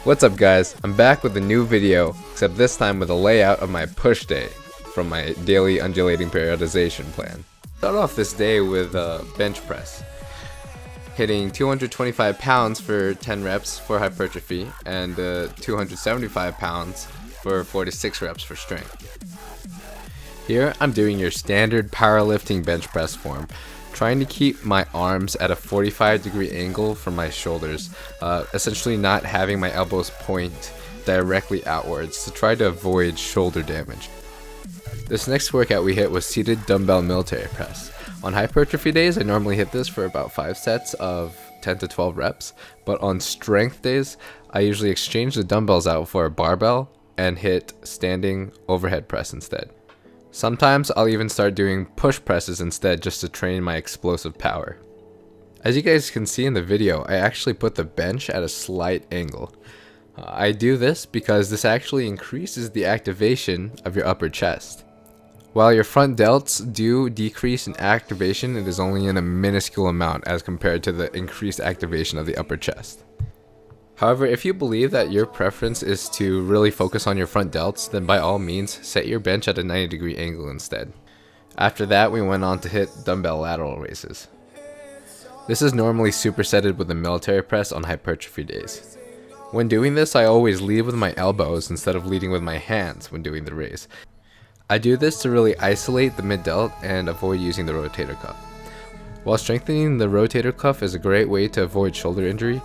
What's up guys, I'm back with a new video, except this time with a layout of my push day from my daily undulating periodization plan. Start off this day with a bench press, hitting 225 pounds for 10 reps for hypertrophy and 275 pounds for 4 to 6 reps for strength. Here I'm doing your standard powerlifting bench press form, trying to keep my arms at a 45-degree angle from my shoulders, essentially not having my elbows point directly outwards to try to avoid shoulder damage. This next workout we hit was seated dumbbell military press. On hypertrophy days I normally hit this for about 5 sets of 10 to 12 reps, but on strength days I usually exchange the dumbbells out for a barbell and hit standing overhead press instead. Sometimes I'll even start doing push presses instead just to train my explosive power. As you guys can see in the video, I actually put the bench at a slight angle. I do this because this actually increases the activation of your upper chest. While your front delts do decrease in activation, it is only in a minuscule amount as compared to the increased activation of the upper chest. However, if you believe that your preference is to really focus on your front delts, then by all means set your bench at a 90-degree angle instead. After that, we went on to hit dumbbell lateral raises. This is normally supersetted with a military press on hypertrophy days. When doing this, I always lead with my elbows instead of leading with my hands when doing the raise. I do this to really isolate the mid delt and avoid using the rotator cuff. While strengthening the rotator cuff is a great way to avoid shoulder injury,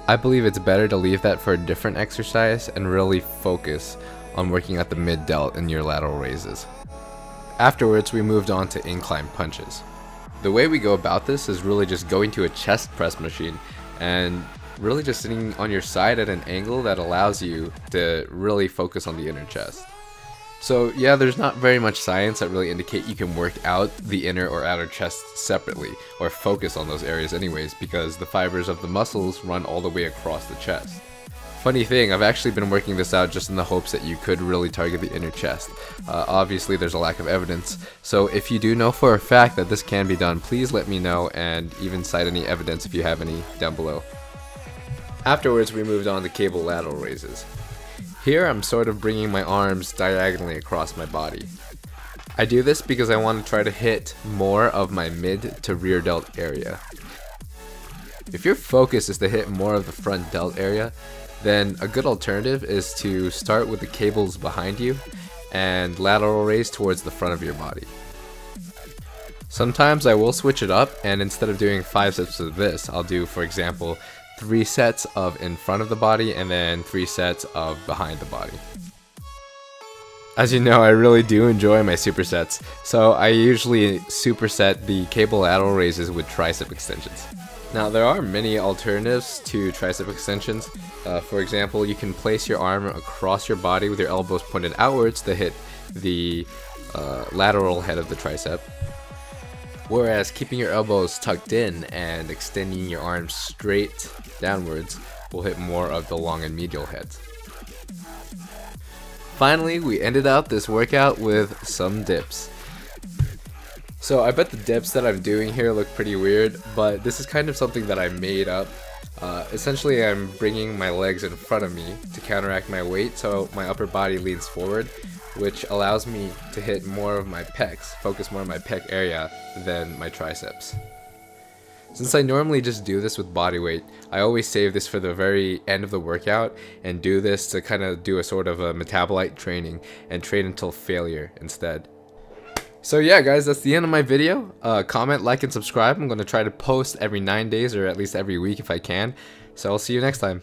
I believe it's better to leave that for a different exercise and really focus on working at the mid delt in your lateral raises. Afterwards, we moved on to incline punches. The way we go about this is really just going to a chest press machine and really just sitting on your side at an angle that allows you to really focus on the inner chest. So yeah, there's not very much science that really indicate you can work out the inner or outer chest separately, or focus on those areas anyways, because the fibers of the muscles run all the way across the chest. Funny thing, I've actually been working this out just in the hopes that you could really target the inner chest. Obviously there's a lack of evidence, so if you do know for a fact that this can be done, please let me know and even cite any evidence if you have any down below. Afterwards we moved on to cable lateral raises. Here I'm sort of bringing my arms diagonally across my body. I do this because I want to try to hit more of my mid to rear delt area. If your focus is to hit more of the front delt area, then a good alternative is to start with the cables behind you and lateral raise towards the front of your body. Sometimes I will switch it up, and instead of doing 5 sets of this, I'll do, for example, 3 sets of in front of the body and then 3 sets of behind the body. As you know, I really do enjoy my supersets, so I usually superset the cable lateral raises with tricep extensions. Now there are many alternatives to tricep extensions. For example, you can place your arm across your body with your elbows pointed outwards to hit the lateral head of the tricep. Whereas keeping your elbows tucked in and extending your arms straight downwards will hit more of the long and medial heads. Finally, we ended out this workout with some dips. So I bet the dips that I'm doing here look pretty weird, but this is kind of something that I made up. Essentially, I'm bringing my legs in front of me to counteract my weight so my upper body leans forward, which allows me to hit more of my pecs, focus more on my pec area than my triceps. Since I normally just do this with body weight, I always save this for the very end of the workout and do this to kind of do a sort of a metabolite training and train until failure instead. So yeah guys, that's the end of my video. Comment, like, and subscribe. I'm going to try to post every 9 days or at least every week if I can. So I'll see you next time.